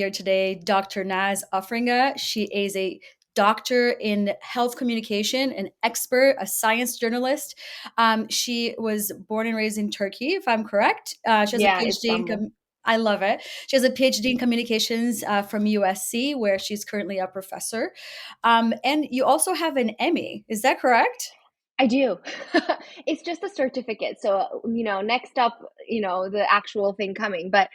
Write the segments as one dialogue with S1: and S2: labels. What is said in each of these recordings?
S1: Here today, Dr. Naz Offringa. She is a doctor in health communication, an expert, a science journalist. She was born and raised in Turkey, if I'm correct. She has a
S2: Yeah,
S1: PhD in
S2: Istanbul.
S1: I love it. She has a PhD in communications from USC, where she's currently a professor. And you also have an Emmy. Is that correct?
S2: I do. It's just a certificate. So, next up, the actual thing coming. But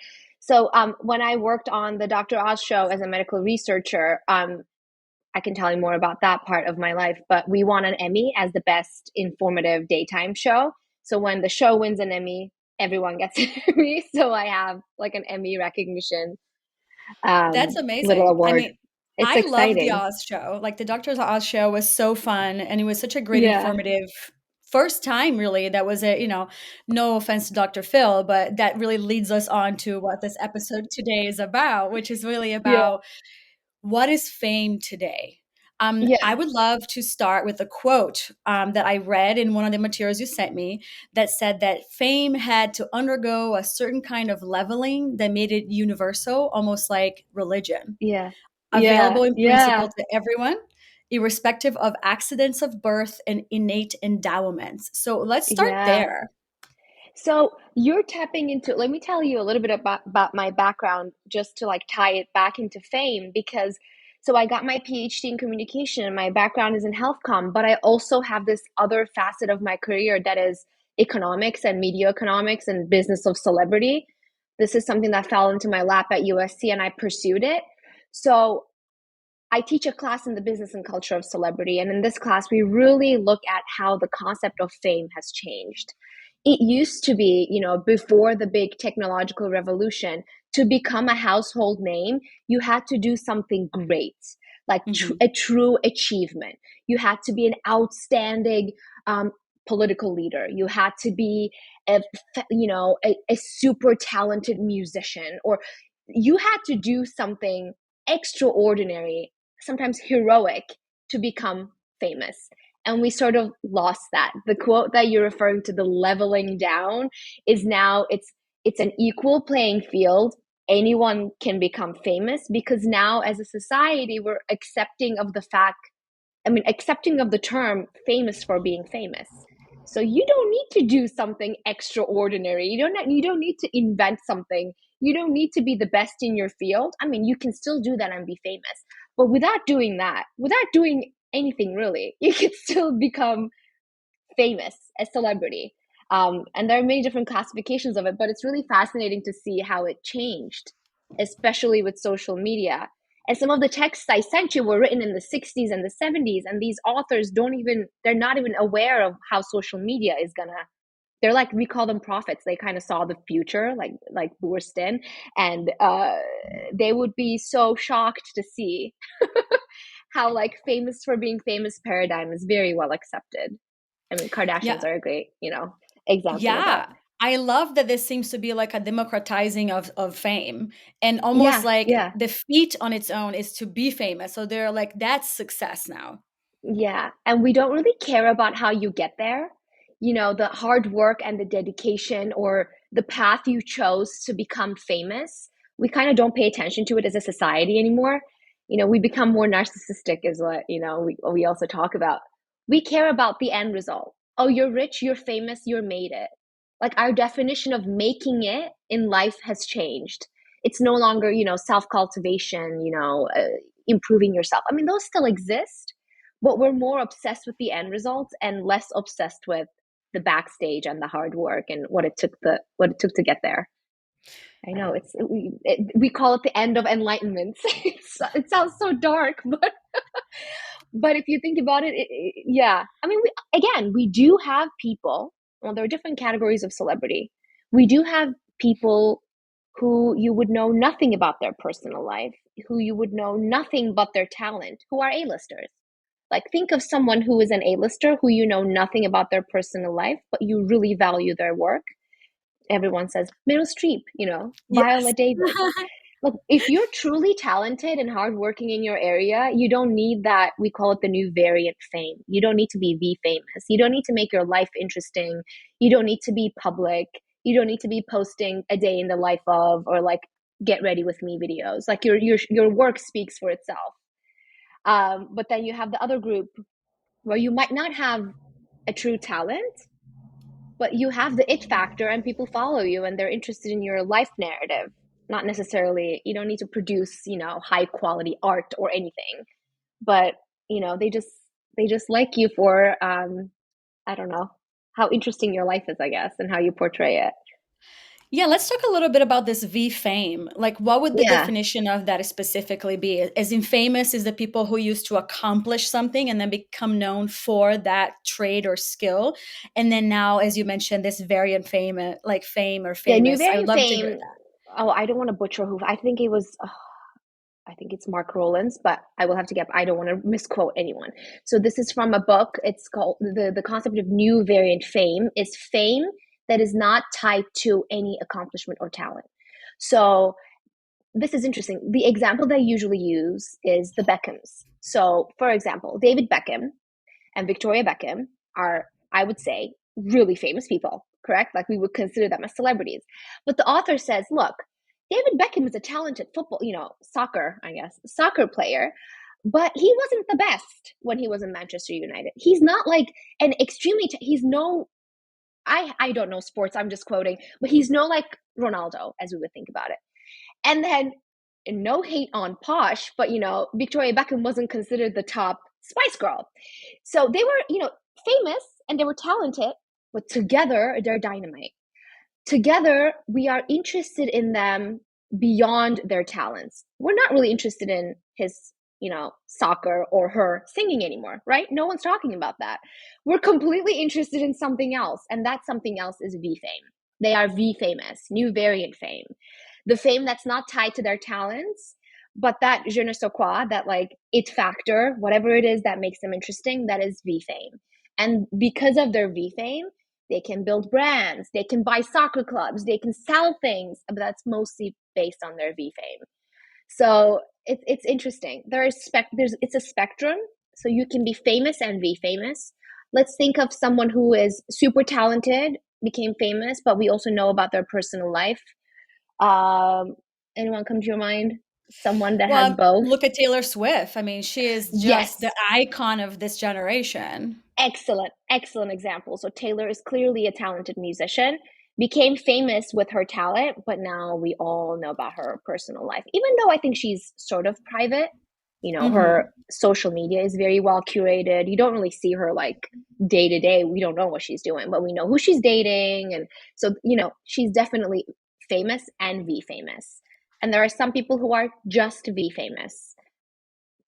S2: when I worked on the Dr. Oz show as a medical researcher, I can tell you more about that part of my life, but we won an Emmy as the best informative daytime show. So when the show wins an Emmy, everyone gets an Emmy. So I have like an Emmy recognition
S1: That's
S2: little
S1: amazing. I
S2: award.
S1: mean,
S2: It's
S1: I love the
S2: exciting.
S1: Oz show. Like the Doctor Oz show was so fun and it was such a great
S2: Yeah.
S1: informative first time really that was no offense to Dr. Phil, but that really leads us on to what this episode today is about, which is really
S2: Yeah.
S1: about what is fame today? I
S2: Yeah.
S1: would love to start with a quote that I read in one of the materials you sent me that said that fame had to undergo a certain kind of leveling that made it universal, almost like religion,
S2: Yeah. Yeah.
S1: available in
S2: Yeah.
S1: principle to everyone, irrespective of accidents of birth and innate endowments. So let's start
S2: Yeah.
S1: there.
S2: So you're tapping into, let me tell you a little bit about my background just to like tie it back into fame because so I got my PhD in communication and my background is in health com, but I also have this other facet of my career that is economics and media economics and business of celebrity. This is something that fell into my lap at USC and I pursued it. So I teach a class in the business and culture of celebrity. And in this class, we really look at how the concept of fame has changed. It used to be, before the big technological revolution, to become a household name, you had to do something great, like
S1: Mhm.
S2: a true achievement. You had to be an outstanding political leader. You had to be, a super talented musician, or you had to do something extraordinary, sometimes heroic, to become famous. And we sort of lost that. The quote that you're referring to, the leveling down, is now it's an equal playing field. Anyone can become famous because now as a society we're accepting of the fact, accepting of the term famous for being famous. So you don't need to do something extraordinary. You don't need to invent something. You don't need to be the best in your field. You can still do that and be famous. But without doing that, without doing anything really, you can still become famous, a celebrity. And there are many different classifications of it, but it's really fascinating to see how it changed, especially with social media. And some of the texts I sent you were written in the 60s and the 70s, and these authors they're not even aware of how social media is gonna. They're like, we call them prophets. They kind of saw the future, like Burstin, and they would be so shocked to see how like famous for being famous paradigm is very well accepted. Kardashians
S1: Yeah.
S2: are a great, example of that.
S1: Yeah. I love that this seems to be like a democratizing of fame and almost
S2: Yeah,
S1: like
S2: yeah,
S1: the feat on its own is to be famous. So they're like, that's success now.
S2: yeah. And we don't really care about how you get there. The hard work and the dedication or the path you chose to become famous. We kind of don't pay attention to it as a society anymore. We become more narcissistic, is what, we also talk about. We care about the end result. Oh, you're rich, you're famous, you're made it. Like our definition of making it in life has changed. It's no longer, self cultivation, improving yourself. Those still exist, but we're more obsessed with the end results and less obsessed with the backstage and the hard work and what it took to get there. I know we call it the end of enlightenment. It sounds so dark, but if you think about it, yeah. Again, we do have people. Well, there are different categories of celebrity. We do have people who you would know nothing about their personal life, who you would know nothing but their talent, who are A-listers. Like, think of someone who is an A-lister who you know nothing about their personal life, but you really value their work. Everyone says Meryl Streep,
S1: Yes.
S2: Viola Davis. Look, if you're truly talented and hardworking in your area, you don't need that. We call it the new variant fame. You don't need to be V famous. You don't need to make your life interesting. You don't need to be public. You don't need to be posting a day in the life of, or like get ready with me videos. Like your work speaks for itself. But then you have the other group where you might not have a true talent, but you have the it factor and people follow you and they're interested in your life narrative. Not necessarily, you don't need to produce, high quality art or anything, but they just like you for I don't know, how interesting your life is, I guess, and how you portray it.
S1: Yeah, let's talk a little bit about this V fame. Like, what would the
S2: Yeah.
S1: definition of that specifically be? As in, famous is the people who used to accomplish something and then become known for that trade or skill. And then now, as you mentioned, this variant fame, like fame or
S2: Yeah, new
S1: famous. I would
S2: variant
S1: love to hear
S2: fame. Oh, I don't want to butcher who. I think it was. I think it's Mark Rowlands, but I will have to get. I don't want to misquote anyone. So this is from a book. It's called the concept of new variant fame is fame that is not tied to any accomplishment or talent. So this is interesting. The example that I usually use is the Beckhams. So, for example, David Beckham and Victoria Beckham are, I would say, really famous people, correct? Like we would consider them as celebrities. But the author says, look, David Beckham is a talented football, soccer, I guess, soccer player, but he wasn't the best when he was in Manchester United. He's not like an extremely, he's no, I don't know sports, I'm just quoting, but he's no like Ronaldo, as we would think about it. And then, no hate on Posh, but Victoria Beckham wasn't considered the top Spice Girl. So they were, famous and they were talented, but together they're dynamite. Together, we are interested in them beyond their talents. We're not really interested in his, soccer or her singing anymore, right? No one's talking about that. We're completely interested in something else, and that something else is V fame. They are V famous, new variant fame. The fame that's not tied to their talents, but that je ne sais quoi, that like it factor, whatever it is that makes them interesting, that is V fame. And because of their V fame, they can build brands, they can buy soccer clubs, they can sell things, but that's mostly based on their V fame. So it's interesting. It's a spectrum. So you can be famous and be famous. Let's think of someone who is super talented, became famous, but we also know about their personal life. Um, Anyone come to your mind? Someone that has
S1: Well,
S2: both?
S1: look at Taylor Swift. I mean, she is just the
S2: Yes.
S1: icon of this generation.
S2: Excellent, excellent example. So Taylor is clearly a talented musician, became famous with her talent, but now we all know about her personal life. Even though I think she's sort of private, her
S1: Hmm.
S2: social media is very well curated. You don't really see her like day to day. We don't know what she's doing, but we know who she's dating. And so, she's definitely famous and V famous. And there are some people who are just V famous,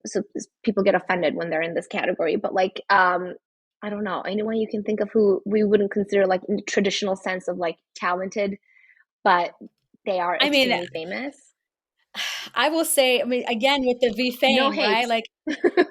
S2: so people get offended when they're in this category, but like I don't know, anyone you can think of who we wouldn't consider like in the traditional sense of like talented, but they are
S1: I mean,
S2: extremely famous.
S1: I will say, I mean, again, with the V
S2: No
S1: fame,
S2: hate.
S1: right? Like,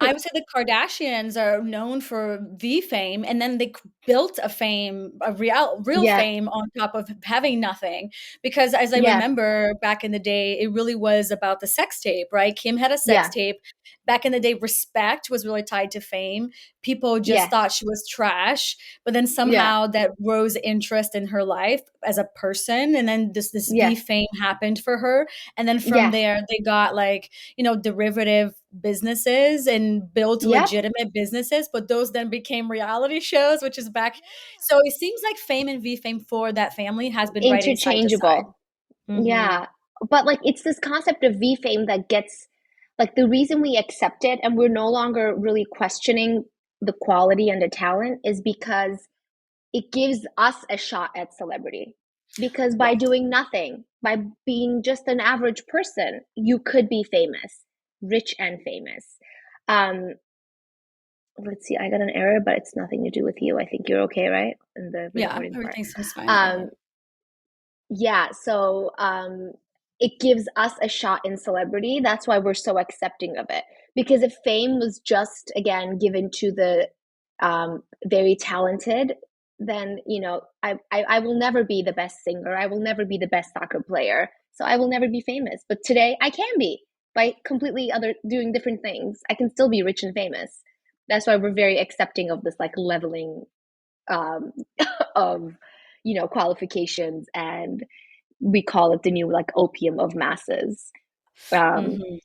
S1: I would say the Kardashians are known for V fame, and then they built a fame, a real
S2: Yeah,
S1: fame on top of having nothing. Because as I
S2: yeah,
S1: remember back in the day, it really was about the sex tape, right? Kim had a sex
S2: yeah,
S1: tape. Back in the day, respect was really tied to fame. People just
S2: yeah,
S1: thought she was trash, but then
S2: yeah,
S1: somehow that rose interest in her life as a person, and then this V
S2: yeah,
S1: fame happened for her, and then from
S2: yeah,
S1: there they got like derivative businesses and built
S2: yep.
S1: legitimate businesses, but those then became reality shows, which is back. So it seems like fame and V fame for that family has been right inside to side.
S2: Interchangeable.
S1: Hmm.
S2: Yeah, but like it's this concept of V fame that gets like the reason we accept it and we're no longer really questioning the quality and the talent is because it gives us a shot at celebrity. Because by
S1: Right.
S2: doing nothing, by being just an average person, you could be famous, rich and famous. Um, let's see, I got an error, but it's nothing to do with you. I think you're okay, right? In the
S1: Yeah,
S2: recording part.
S1: everything seems fine over
S2: Um,
S1: here.
S2: yeah, so it gives us a shot in celebrity. That's why we're so accepting of it. Because if fame was just, again, given to the very talented, then, I will never be the best singer. I will never be the best soccer player. So I will never be famous. But today I can be by completely other doing different things. I can still be rich and famous. That's why we're very accepting of this like leveling um, of qualifications and we call it the new like opium of masses. Um,
S1: Mhm.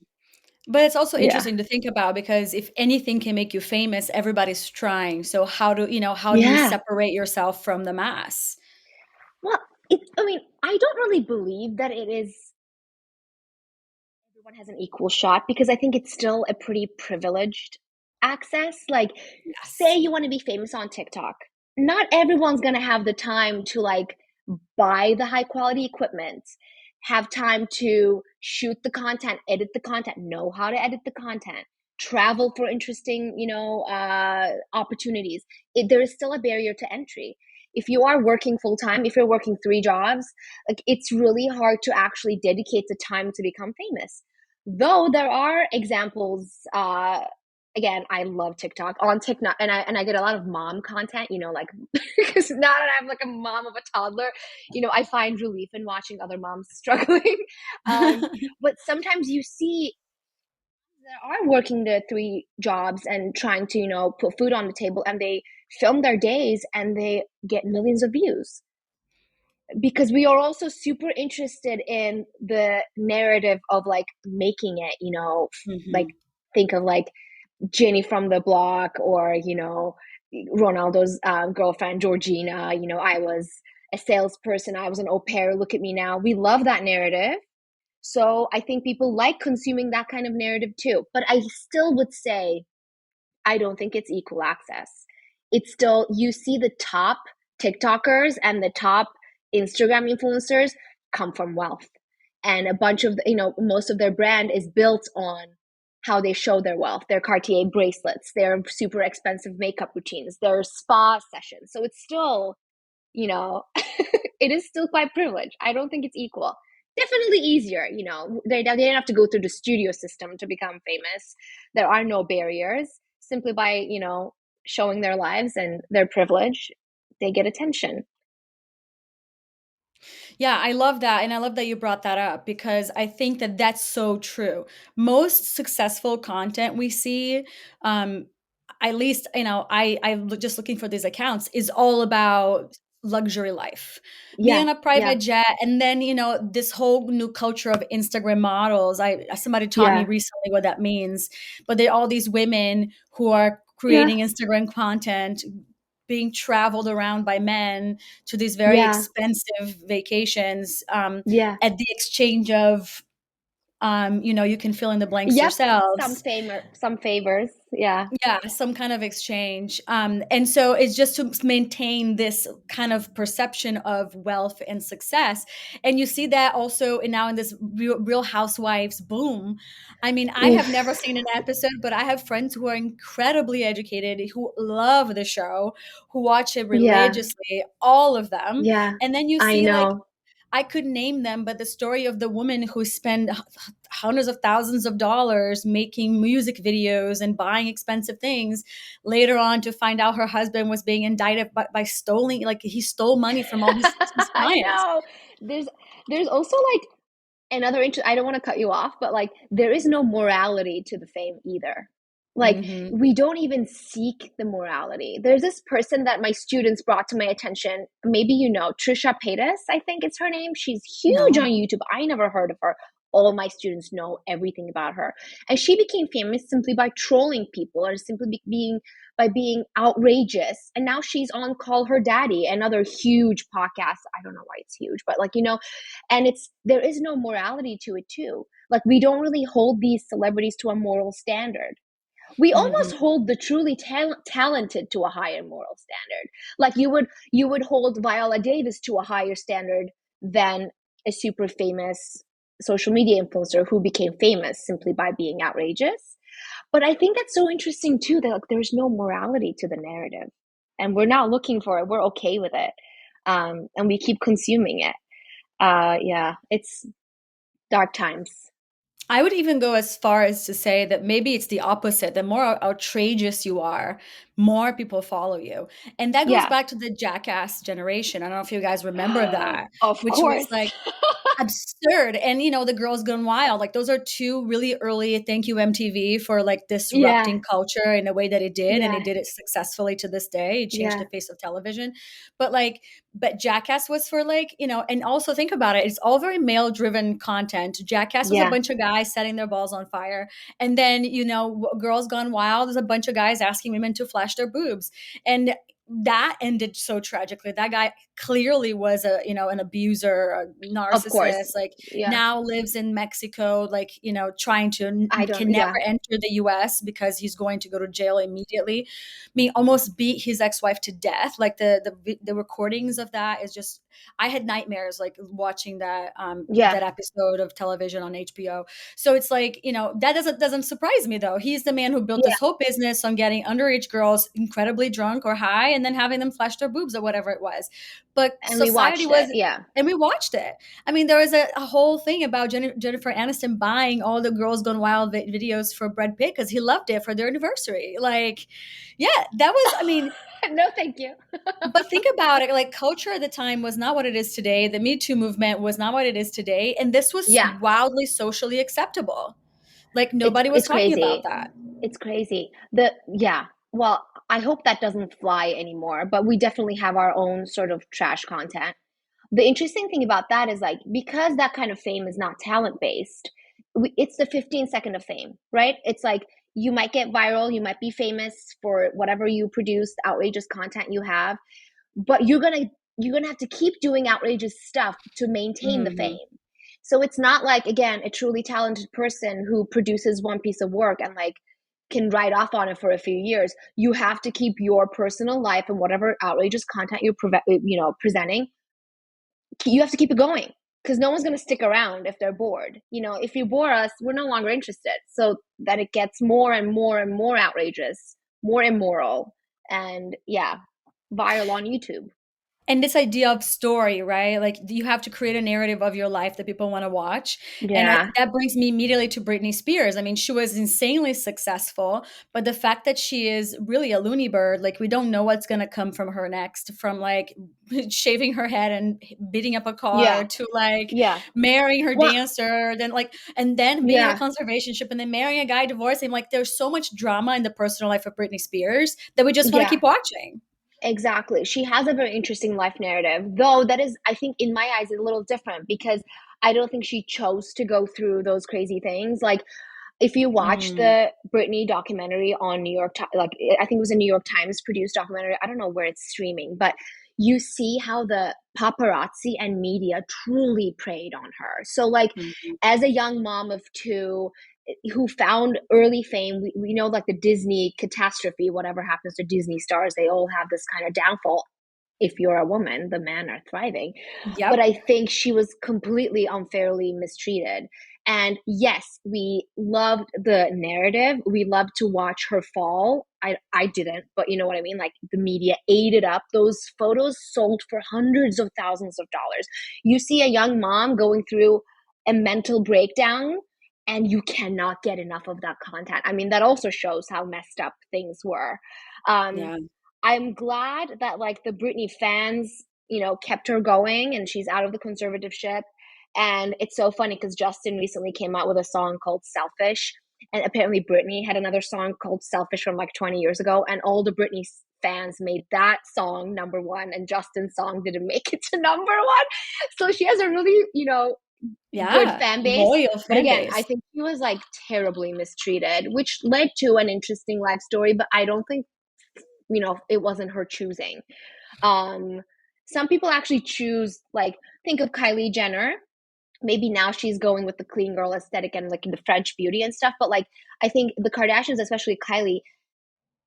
S1: But it's also
S2: yeah,
S1: interesting to think about because if anything can make you famous, everybody's trying. So how do you
S2: yeah.
S1: separate yourself from the mass?
S2: Well, I mean, I don't really believe that it is everyone has an equal shot because I think it's still a pretty privileged access. Like, say
S1: Yes.
S2: you want to be famous on TikTok. Not everyone's going to have the time to like buy the high quality equipment, have time to shoot the content, edit the content, know how to edit the content, travel for interesting, opportunities. There is still a barrier to entry. If you are working full time, if you're working 3 jobs, like it's really hard to actually dedicate the time to become famous. Though there are examples, again, I love TikTok on TikTok, and I get a lot of mom content, like because now that I'm like a mom of a toddler, I find relief in watching other moms struggling. Um, but sometimes you see that are working their 3 jobs and trying to, put food on the table, and they film their days and they get millions of views because we are also super interested in the narrative of like making it, like
S1: Mhm.
S2: think of like Jenny from the block or, Ronaldo's girlfriend, Georgina, I was a salesperson, I was an au pair, look at me now. We love that narrative. So I think people like consuming that kind of narrative too. But I still would say I don't think it's equal access. It's still, you see the top TikTokers and the top Instagram influencers come from wealth. And a bunch of, most of their brand is built on how they show their wealth, their Cartier bracelets, their super expensive makeup routines, their spa sessions. So it's still, it is still quite privileged. I don't think it's equal. Definitely easier, they didn't have to go through the studio system to become famous. There are no barriers. Simply by, showing their lives and their privilege, they get attention.
S1: Yeah, I love that, and I love that you brought that up because I think that that's so true. Most successful content we see, um, at least I'm just looking for these accounts, is all about luxury life, being
S2: Yeah,
S1: on a
S2: yeah,
S1: private jet, and then this whole new culture of Instagram models. Somebody taught me
S2: yeah,
S1: recently what that means, but there are all these women who are
S2: yeah,
S1: creating Instagram content, being traveled around by men to these very
S2: yeah,
S1: expensive vacations,
S2: yeah.
S1: at the exchange of, you can fill in the blanks
S2: Yep. Some
S1: yourselves.
S2: some favors. Yeah.
S1: Yeah, some kind of exchange. And so it's just to maintain this kind of perception of wealth and success. And you see that also now in this Real Housewives boom. I mean, I have never
S2: Oof.
S1: seen an episode, but I have friends who are incredibly educated, who love the show, who watch it
S2: Yeah,
S1: religiously, all of them.
S2: yeah.
S1: And then you
S2: I
S1: see like
S2: know.
S1: I could name them, but the story of the woman who spent hundreds of thousands of dollars making music videos and buying expensive things, later on to find out her husband was being indicted by stealing, like he stole money from all his
S2: I
S1: clients.
S2: know. There's also like another interest. I don't want to cut you off, but like there is no morality to the fame either. Like
S1: Hmm.
S2: we don't even seek the morality. There's this person that my students brought to my attention. Maybe Trisha Paytas, I think it's her name. She's huge on
S1: No.
S2: YouTube. I never heard of her. All my students know everything about her. And she became famous simply by trolling people or simply being by being outrageous. And now she's on Call Her Daddy, another huge podcast. I don't know why it's huge, but like, and there is no morality to it too. Like we don't really hold these celebrities to a moral standard. We
S1: Hmm.
S2: almost hold the truly talented to a higher moral standard. Like you would hold Viola Davis to a higher standard than a super famous social media influencer who became famous simply by being outrageous. But I think that's so interesting too that like there's no morality to the narrative, and we're not looking for it. We're okay with it, and we keep consuming it. Yeah, it's dark times.
S1: I would even go as far as to say that maybe it's the opposite. The more outrageous you are, more people follow you. And that goes
S2: Yeah.
S1: back to the Jackass generation. I don't know if you guys remember that,
S2: Of
S1: which was
S2: course.
S1: like absurd. And the Girls Gone Wild, like those are two really early, thank you MTV for like
S2: Yeah,
S1: disrupting culture in a way that it did, and it
S2: yeah,
S1: did it successfully to this day. It changed
S2: yeah,
S1: the face of television. but like but Jackass was for like, and also think about it, it's all very male driven content. Jackass was a
S2: yeah.
S1: bunch of guys setting their balls on fire, and then Girls Gone Wild is a bunch of guys asking women to flash their boobs. And that ended so tragically. That guy clearly was an abuser, a
S2: Of course.
S1: narcissist, like
S2: Yeah.
S1: now lives in Mexico, like trying to
S2: I don't,
S1: can never
S2: yeah.
S1: enter the US because he's going to go to jail immediately. I mean, almost beat his ex-wife to death. Like the recordings of that is just, I had nightmares like watching
S2: Yeah.
S1: that episode of television on HBO. So it's like, that doesn't surprise me though. He's the man who built
S2: Yeah.
S1: this whole business on getting underage girls incredibly drunk or high and then having them flash their boobs or whatever it was. But
S2: And we
S1: society
S2: watched it.
S1: was,
S2: Yeah.
S1: and we watched it. I mean, there was a whole thing about Jennifer Aniston buying all the Girls Gone Wild videos for Brad Pitt because he loved it for their anniversary. Like, yeah, that was, I mean,
S2: No, thank you.
S1: but think about it, like culture at the time was not what it is today. The Me Too movement was not what it is today. And this was
S2: Yeah.
S1: wildly socially acceptable. Like
S2: It's
S1: nobody was
S2: it's
S1: talking about
S2: crazy.
S1: that.
S2: It's crazy. Yeah. Well, I hope that doesn't fly anymore, but we definitely have our own sort of trash content. The interesting thing about that is like because that kind of fame is not talent based, it's the 15-second of fame, right? It's like you might get viral, you might be famous for whatever you produce, outrageous content you have, but you're gonna have to keep doing outrageous stuff to maintain the
S1: Mhm.
S2: fame. So it's not like again a truly talented person who produces one piece of work and like can write off on it for a few years. You have to keep your personal life and whatever outrageous content you're presenting, you have to keep it going because no one's going to stick around if they're bored. If you bore us, we're no longer interested. So that it gets more and more and more outrageous, more immoral, and yeah, viral on YouTube.
S1: And this idea of story, right? Like you have to create a narrative of your life that people want to watch. And
S2: Yeah.
S1: that brings me immediately to Britney Spears. I mean, she was insanely successful, but the fact that she is really a loony bird, like we don't know what's going to come from her next, from like shaving her head and beating up a car
S2: Yeah.
S1: to like
S2: Yeah.
S1: marrying her
S2: Well,
S1: dancer, then like, and then being in a
S2: yeah.
S1: conservationship and then marrying a guy, divorcing. Like there's so much drama in the personal life of Britney Spears that we just want to
S2: Yeah.
S1: keep watching.
S2: Exactly. She has a very interesting life narrative, though that is, I think, in my eyes, a little different because I don't think she chose to go through those crazy things. Like, if you watch
S1: Mm,
S2: the Britney documentary on New York, like I think it was a New York Times produced documentary. I don't know where it's streaming, but you see how the paparazzi and media truly preyed on her. So, like,
S1: mhm.
S2: as a young mom of two who found early fame, we know like the Disney catastrophe, whatever happens to Disney stars, they all have this kind of downfall. If you're a woman, the men are thriving. But
S1: Yep.
S2: I think she was completely unfairly mistreated. And yes, we loved the narrative. We loved to watch her fall. I didn't, but you know what I mean? Like the media ate it up. Those photos sold for hundreds of thousands of dollars. You see a young mom going through a mental breakdown and you cannot get enough of that content. I mean, that also shows how messed up things were. Um,
S1: Yeah.
S2: I'm glad that like the Britney fans, kept her going and she's out of the conservatorship. And it's so funny because Justin recently came out with a song called Selfish. And apparently Britney had another song called Selfish from like 20 years ago. And all the Britney fans made that song number one, and Justin's song didn't make it to number one. So she has a really, good
S1: Yeah,
S2: fan base.
S1: loyal
S2: But
S1: fan
S2: again, I
S1: base.
S2: think she was like terribly mistreated, which led to an interesting life story. But I don't think, it wasn't her choosing. Um, some people actually choose, like, think of Kylie Jenner. Maybe now she's going with the clean girl aesthetic and like the French beauty and stuff. But like, I think the Kardashians, especially Kylie,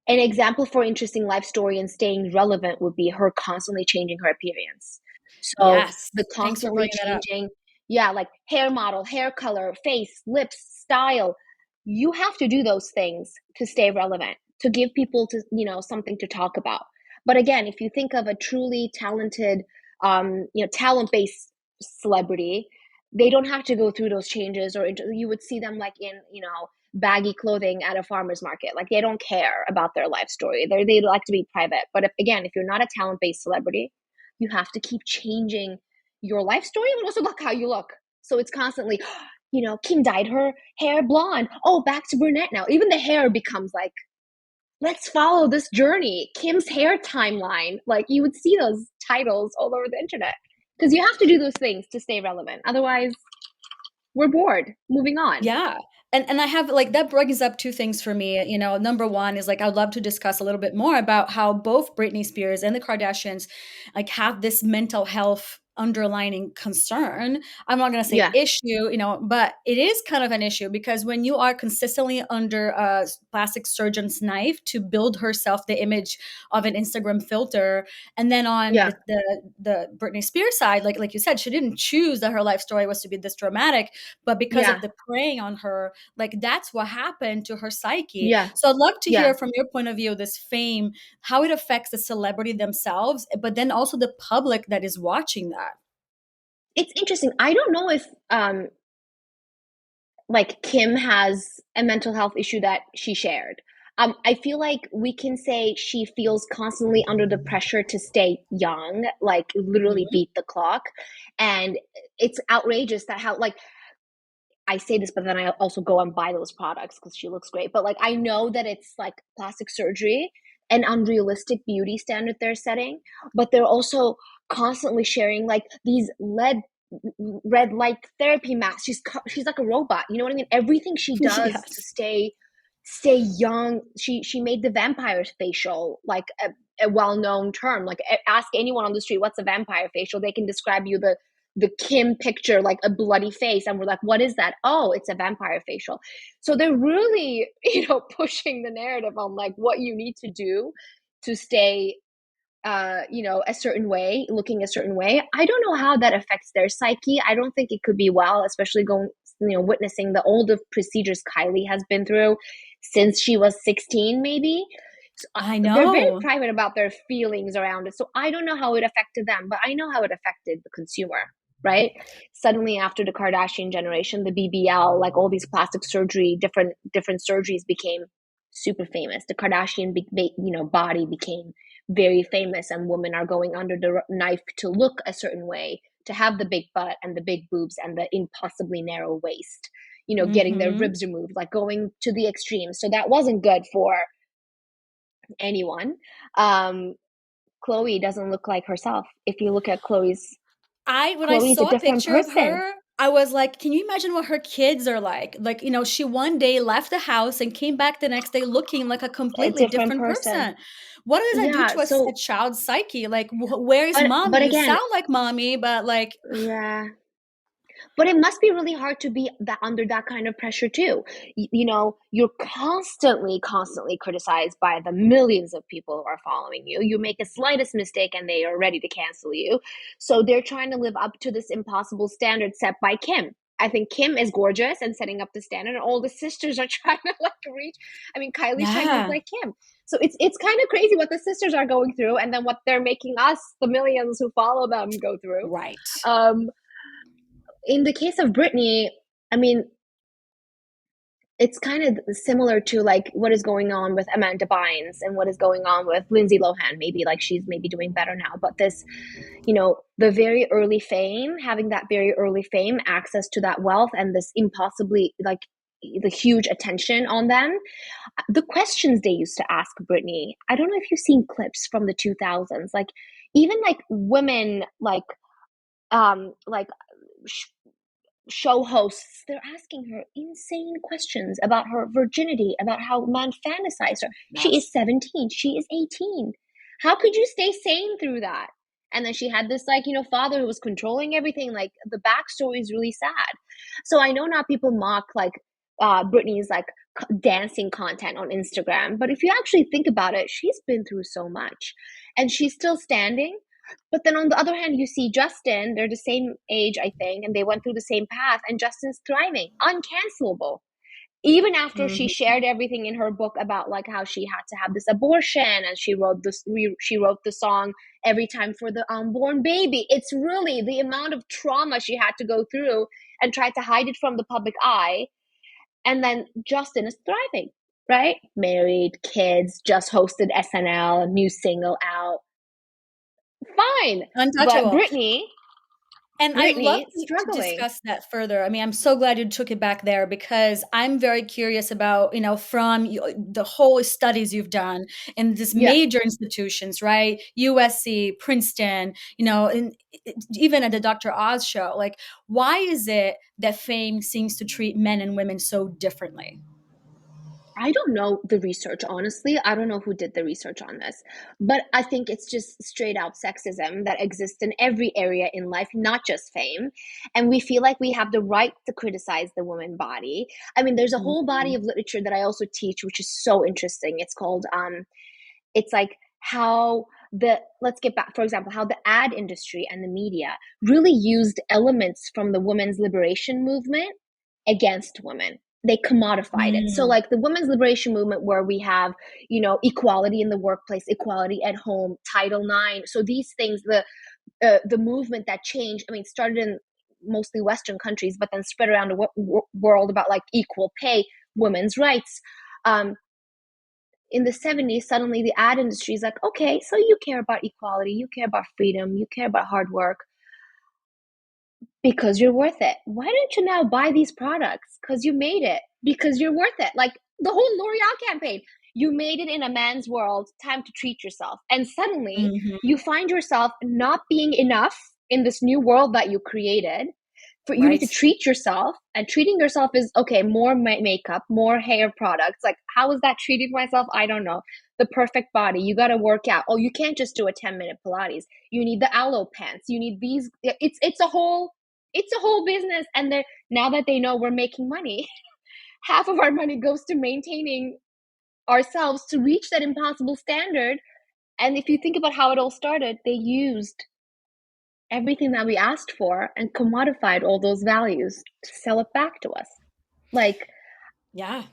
S2: an example for interesting life story and staying relevant would be her constantly changing her appearance. So
S1: Yes.
S2: the
S1: Thanks for
S2: constantly
S1: bringing that up.
S2: changing, yeah, like hair model, hair color, face, lips, style. You have to do those things to stay relevant, to give people to, something to talk about. But again, if you think of a truly talented, talent-based celebrity, they don't have to go through those changes, or you would see them like in, baggy clothing at a farmer's market. Like they don't care about their life story. They like to be private. But again, if you're not a talent based celebrity, you have to keep changing your life story, but also look how you look. So it's constantly, Kim dyed her hair blonde. Oh, back to brunette now. Even the hair becomes like, let's follow this journey. Kim's hair timeline. Like you would see those titles all over the internet because you have to do those things to stay relevant. Otherwise, we're bored. Moving on.
S1: Yeah. And I have like that brings up two things for me. You know, number one is like I'd love to discuss a little bit more about how both Britney Spears and the Kardashians like have this mental health underlining concern. I'm not going to say
S2: Yeah.
S1: issue, you know, but it is kind of an issue because when you are consistently under a plastic surgeon's knife to build herself the image of an Instagram filter, and then on
S2: Yeah.
S1: the Britney Spears side, like you said, she didn't choose that her life story was to be this dramatic, but because of
S2: Yeah.
S1: the preying on her, like that's what happened to her psyche.
S2: Yeah.
S1: So I'd love to
S2: Yeah.
S1: hear from your point of view this fame, how it affects the celebrity themselves, but then also the public that is watching that.
S2: It's interesting. I don't know if like Kim has a mental health issue that she shared. I feel like we can say she feels constantly under the pressure to stay young, like literally
S1: Mhm.
S2: beat the clock. And it's outrageous that how, like, I say this, but then I also go and buy those products because she looks great. But like, I know that it's like plastic surgery, an unrealistic beauty standard they're setting, but they're also constantly sharing like these red light therapy masks. She's like a robot. You know what I mean? Everything she does to
S1: Yes.
S2: stay young. She made the vampire facial like a well-known term. Like ask anyone on the street what's a vampire facial, they can describe you the Kim picture, like a bloody face. And we're like, what is that? Oh, it's a vampire facial. So they're really, pushing the narrative on like what you need to do to stay, a certain way, looking a certain way. I don't know how that affects their psyche. I don't think it could be well, especially witnessing the all the procedures Kylie has been through since she was 16, maybe. So,
S1: I
S2: they're very
S1: know.
S2: private about their feelings around it. So I don't know how it affected them, but I know how it affected the consumer, right? Suddenly, after the Kardashian generation, the BBL, like all these plastic surgery, different surgeries became super famous. The Kardashian, body became very famous, and women are going under the knife to look a certain way, to have the big butt and the big boobs and the impossibly narrow waist, getting their
S1: Mhm.
S2: ribs removed, like going to the extreme. So that wasn't good for anyone. um Chloe doesn't look like herself. If you look at
S1: When I
S2: Chloe's a
S1: saw a
S2: different
S1: picture of
S2: person.
S1: her, I was like, can you imagine what her kids are like? Like, you know, she one day left the house and came back the next day looking like a
S2: A
S1: completely
S2: different
S1: different
S2: person.
S1: person. What does that do
S2: Yeah,
S1: to a
S2: so
S1: child's psyche? Like, where is
S2: but
S1: mommy? You
S2: again,
S1: sound like mommy, but like,
S2: yeah, but it must be really hard to be that under that kind of pressure too. You're constantly criticized by the millions of people who are following you. You make a slightest mistake and they are ready to cancel you. So they're trying to live up to this impossible standard set by Kim. I think Kim is gorgeous and setting up the standard, and all the sisters are trying to like reach. I mean, Kylie's trying to look
S1: yeah,
S2: like Kim. So it's kind of crazy what the sisters are going through, and then what they're making us, the millions who follow them, go through.
S1: right.
S2: Um, in the case of Britney, I mean, it's kind of similar to like what is going on with Amanda Bynes and what is going on with Lindsay Lohan. Maybe like she's maybe doing better now, but this, the very early fame, having that very early fame, access to that wealth, and this impossibly like the huge attention on them. The questions they used to ask Britney, I don't know if you've seen clips from the 2000s, like even like women like show hosts, they're asking her insane questions about her virginity, about how men fantasize her. She is
S1: Yes.
S2: 17, she is 18. How could you stay sane through that? And then she had this like, father who was controlling everything. Like the backstory is really sad. So I know now people mock like Britney's like dancing content on Instagram, but if you actually think about it, she's been through so much and she's still standing. But then on the other hand, you see Justin, they're the same age, I think, and they went through the same path, and Justin's thriving, uncancelable. Even after she
S1: Mhm.
S2: shared everything in her book about like how she had to have this abortion, and she wrote the song every time for the unborn baby. It's really the amount of trauma she had to go through and tried to hide it from the public eye. And then Justin is thriving, right? Married, kids, just hosted SNL, new single out, fine. But
S1: Untouchable.
S2: Britney,
S1: And I'd love
S2: Brittany,
S1: to
S2: struggling.
S1: discuss that further. I mean, I'm so glad you took it back there because I'm very curious about, from the whole studies you've done in these
S2: Yeah.
S1: major institutions, right? USC, Princeton, and even at the Dr. Oz show. Like, why is it that fame seems to treat men and women so differently?
S2: I don't know the research, honestly. I don't know who did the research on this, but I think it's just straight out sexism that exists in every area in life, not just fame. And we feel like we have the right to criticize the woman body. I mean, there's a whole body
S1: Mhm.
S2: of literature that I also teach, which is so interesting. It's called, it's like how let's get back, for example, how the ad industry and the media really used elements from the women's liberation movement against women. They commodified it. So
S1: Mm.
S2: like the women's liberation movement, where we have, equality in the workplace, equality at home, Title IX. So these things, the movement that changed, I mean, started in mostly Western countries, but then spread around the world about like equal pay, women's rights. um, in the 70s, suddenly the ad industry is like, okay, so you care about equality, you care about freedom, you care about hard work, because you're worth it. Why don't you now buy these products? Because you made it, because you're worth it. Like the whole L'Oreal campaign. You made it in a man's world, time to treat yourself. And suddenly
S1: Mhm.
S2: you find yourself not being enough in this new world that you created. For you need to
S1: Right.
S2: treat yourself, and treating yourself is okay, more makeup, more hair products. Like, how is that treating myself? I don't know. The perfect body, you got to work out. Oh, you can't just do a 10-minute Pilates. You need the aloe pants, you need these. It's a whole business. And they're, now that they know we're making money, half of our money goes to maintaining ourselves to reach that impossible standard. And if you think about how it all started, they used everything that we asked for and commodified all those values to sell it back to us. Like,
S1: Yeah.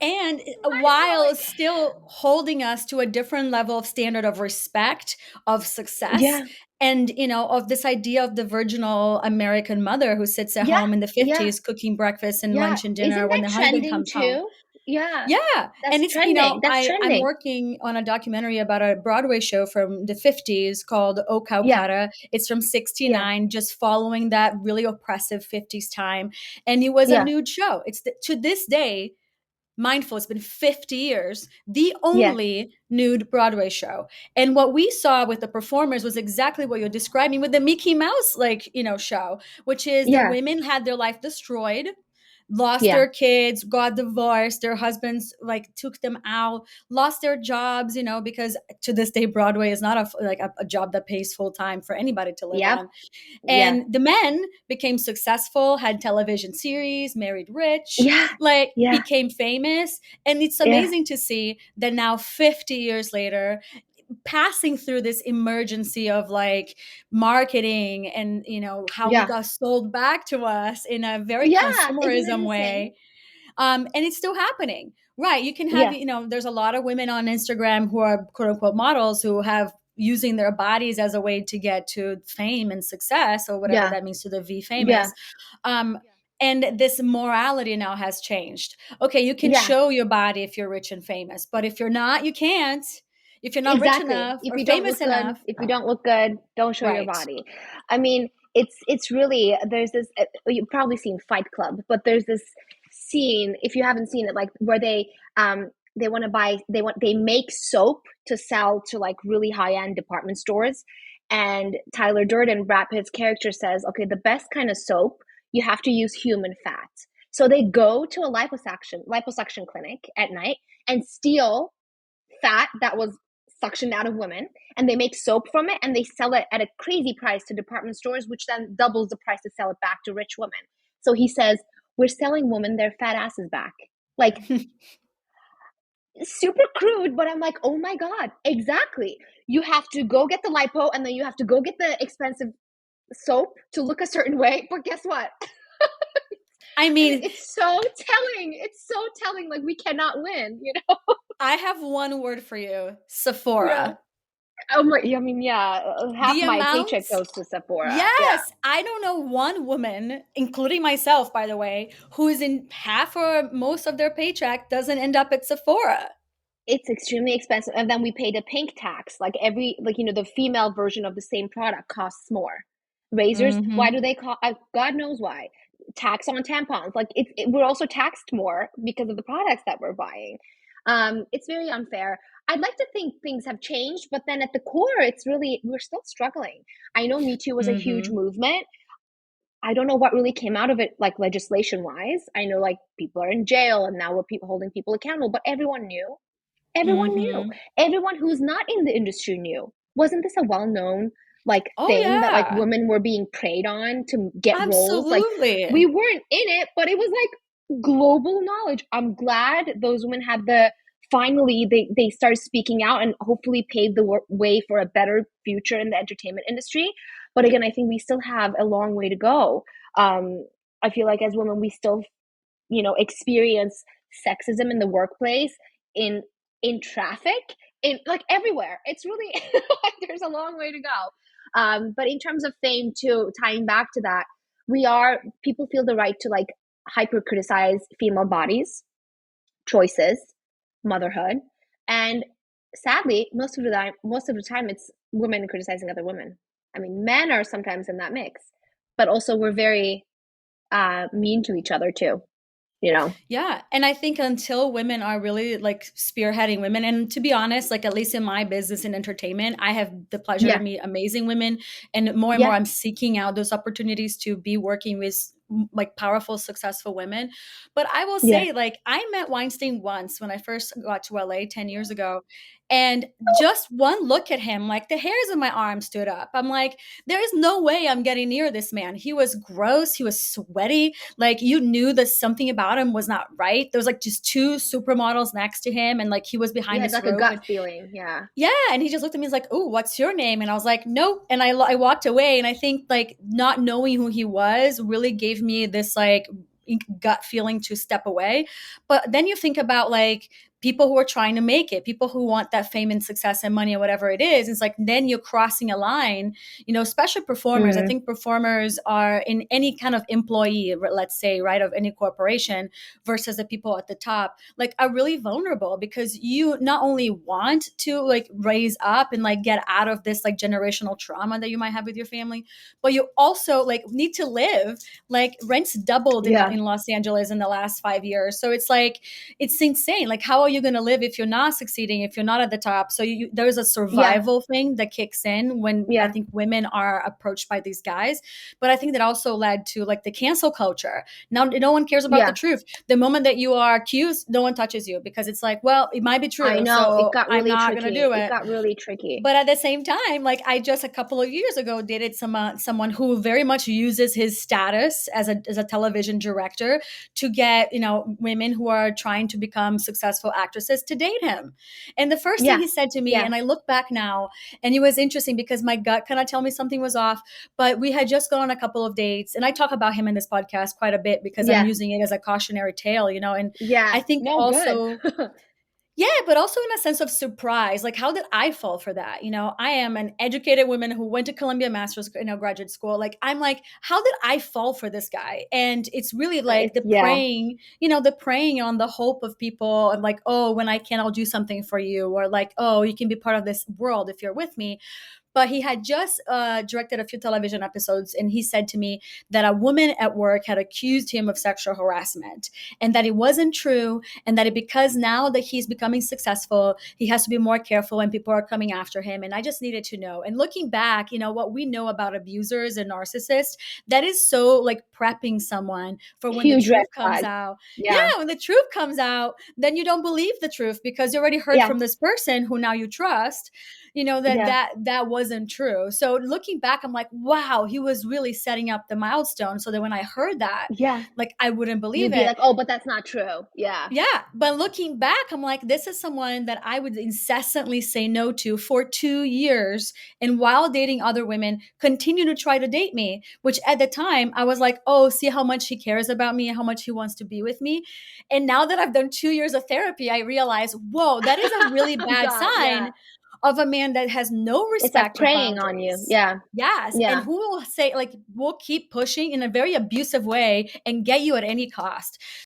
S1: And
S2: I don't know,
S1: while
S2: like,
S1: still holding us to a different level of standard of respect, of success,
S2: yeah,
S1: and of this idea of the virginal American mother who sits at
S2: yeah,
S1: home in the
S2: yeah,
S1: 50s cooking breakfast and
S2: yeah.
S1: lunch and dinner
S2: Isn't
S1: when
S2: that
S1: the husband
S2: trending
S1: comes home.
S2: too? Yeah,
S1: Yeah, and
S2: that's
S1: it's
S2: trending. That's
S1: I'm
S2: trending.
S1: working on a documentary about a Broadway show from the 50s called O
S2: Yeah,
S1: Calcutta. It's from
S2: yeah,
S1: '69, just following that really oppressive 50s time, and it was a
S2: yeah,
S1: nude show. To this day, mindful, it's been 50 years, the
S2: yeah,
S1: only nude Broadway show. And what we saw with the performers was exactly what you're describing with the Mickey Mouse, show, which is the
S2: yeah,
S1: women had their life destroyed, lost
S2: yeah,
S1: their kids, got divorced, their husbands took them out, lost their jobs, because to this day Broadway is not a job that pays full time for anybody to live
S2: yep,
S1: on.
S2: yeah,
S1: And the men became successful, had television series, married rich,
S2: yeah, yeah,
S1: became famous. And it's
S2: yeah,
S1: amazing to see that now, 50 years later, passing through this emergency of marketing and how we
S2: yeah,
S1: got sold back to us in a very
S2: yeah. Isn't it
S1: consumerism
S2: insane?
S1: way. And it's still happening. Right. You can have,
S2: Yeah,
S1: there's a lot of women on Instagram who are quote unquote models who have using their bodies as a way to get to fame and success or whatever
S2: yeah,
S1: that means to the V
S2: yeah,
S1: famous. Um, and this morality now has changed. Okay, you can
S2: yeah.
S1: show your body if you're rich and famous, but if you're not, you can't. If you're not rich
S2: Exactly.
S1: enough or famous enough,
S2: If you don't look good, don't show your
S1: right.
S2: body. I mean, it's really, there's this, you've probably seen Fight Club, but there's this scene, if you haven't seen it, like where they want to buy, they make soap to sell to like really high-end department stores. And Tyler Durden, Brad Pitt's character, says, okay, the best kind of soap, you have to use human fat. So they go to a liposuction clinic at night and steal fat that was suctioned out of women, and they make soap from it, and they sell it at a crazy price to department stores, which then doubles the price to sell it back to rich women. So he says, we're selling women their fat asses back. Like, super crude, but I'm like, oh my God, exactly. You have to go get the lipo, and then you have to go get the expensive soap to look a certain way. But guess what?
S1: I
S2: I mean,
S1: mean,
S2: it's so telling. It's so telling. Like, we cannot win.
S1: I have one word for you:
S2: Yeah.
S1: Sephora.
S2: Oh my, I mean, yeah, half
S1: The
S2: my
S1: amount,
S2: paycheck goes to Sephora. Yeah.
S1: yes, I don't know one woman, including myself, by the way, who is in half or most of their paycheck doesn't end up at Sephora.
S2: It's extremely expensive. And then we pay the pink tax. Like the female version of the same product costs more. Razors, why
S1: Mhm.
S2: do they call? God knows why. Tax on tampons, like we're also taxed more because of the products that we're buying. It's very unfair. I'd like to think things have changed, but then at the core, it's really we're still struggling. I know Me Too was a huge
S1: Mhm.
S2: movement. I don't know what really came out of it, like legislation wise. I know like people are in jail and now we're people holding people accountable, but everyone knew. Everyone knew.
S1: Mhm.
S2: Everyone who's not in the industry knew. Wasn't this a well-known like
S1: Oh,
S2: thing that like
S1: yeah.
S2: women were being preyed on to get roles? Like we
S1: Absolutely.
S2: weren't in it, but it was like global knowledge. I'm glad those women had the finally they started speaking out and hopefully paved the way for a better future in the entertainment industry. But again, I think we still have a long way to go. I feel like as women, we still experience sexism in the workplace, in in traffic, in like everywhere. It's really like there's a long way to go. But in terms of fame too, tying back to that, we are people feel the right to like hyper criticize female bodies, choices, motherhood, and sadly, most of the time it's women criticizing other women. I mean, men are sometimes in that mix, but also we're very mean to each other too. You know?
S1: Yeah, and I think until women are really like spearheading women, and to be honest, like at least in my business and entertainment, I have the pleasure to
S2: Yeah,
S1: meet amazing women, and more
S2: yeah,
S1: I'm seeking out those opportunities to be working with like powerful, successful women. But I will
S2: yeah.
S1: say, like, I met Weinstein once when I first got to LA 10 years ago. And just one look at him, like the hairs on my arm stood up. I'm like, there is no way I'm getting near this man. He was gross. He was sweaty. Like you knew that something about him was not right. There was like just two supermodels next to him, and like he was
S2: You
S1: behind
S2: had
S1: this
S2: like a
S1: rope,
S2: gut
S1: and
S2: feeling. Yeah,
S1: yeah, and he just looked at me and was like, "Oh, what's your name?" And I was like, "Nope." And I walked away, and I think like not knowing who he was really gave me this like gut feeling to step away. But then you think about like people who are trying to make it, people who want that fame and success and money or whatever it is. It's like then you're crossing a line, especially performers. I
S2: mm,
S1: think performers are in any kind of employee, let's say, right, of any corporation versus the people at the top, like are really vulnerable because you not only want to like raise up and like get out of this like generational trauma that you might have with your family, but you also like need to live. Like rents doubled
S2: yeah,
S1: in Los Angeles in the last 5 years. So it's like, it's insane. Like, how are you going to live if you're not succeeding, if you're not at the top? So there's a
S2: yeah,
S1: survival thing that kicks in when I
S2: yeah,
S1: think women are approached by these guys. But I think that also led to like the cancel culture. Now, no one cares about the
S2: yeah.
S1: truth. The moment that you are accused, no one touches you because it's like, well, it might be
S2: I
S1: true.
S2: know it
S1: So
S2: got
S1: I'm
S2: really
S1: not going to
S2: tricky.
S1: do
S2: It
S1: it.
S2: got really tricky.
S1: But at the same time, like I just a couple of years ago dated someone who very much uses his status as a television director to get women who are trying to become successful actresses to date him. And the first thing
S2: Yeah,
S1: he said to me,
S2: yeah,
S1: and I look back now, and it was interesting because my gut kind of tell me something was off. But we had just gone on a couple of dates, and I talk about him in this podcast quite a bit because I'm
S2: yeah,
S1: using it as a cautionary tale. And
S2: yeah.
S1: I think
S2: No good.
S1: also, yeah, but also in a sense of surprise. Like, how did I fall for that? I am an educated woman who went to Columbia Master's, graduate school. Like, I'm like, how did I fall for this guy? And it's really like
S2: It's yeah,
S1: the preying on the hope of people, and like, oh, when I can, I'll do something for you, or like, oh, you can be part of this world if you're with me. But he had just directed a few television episodes, and he said to me that a woman at work had accused him of sexual harassment, and that it wasn't true, and that because now that he's becoming successful, he has to be more careful when people are coming after him. And I just needed to know. And looking back, what we know about abusers and narcissists, that is so like prepping someone for when the
S2: huge red
S1: truth comes
S2: flag.
S1: out. Yeah,
S2: Yeah,
S1: when the truth comes out, then you don't believe the truth because you already heard
S2: yeah,
S1: from this person who now you trust, that
S2: yeah,
S1: that wasn't true. So looking back, I'm like, wow, he was really setting up the milestone so that when I heard that,
S2: yeah.
S1: like I wouldn't believe
S2: You'd be
S1: it.
S2: like, oh, but that's not true. Yeah,
S1: Yeah, but looking back, I'm like, this is someone that I would incessantly say no to for 2 years. And while dating other women, continue to try to date me, which at the time I was like, oh, see how much he cares about me, how much he wants to be with me. And now that I've done 2 years of therapy, I realize, whoa, that is a really bad
S2: God, yeah.
S1: sign of a man that has no
S2: It's like
S1: respect or
S2: preying on you.
S1: boundaries.
S2: Yeah,
S1: Yes. And
S2: yeah.
S1: who will say, like, will keep pushing in a very abusive way and get you at any cost.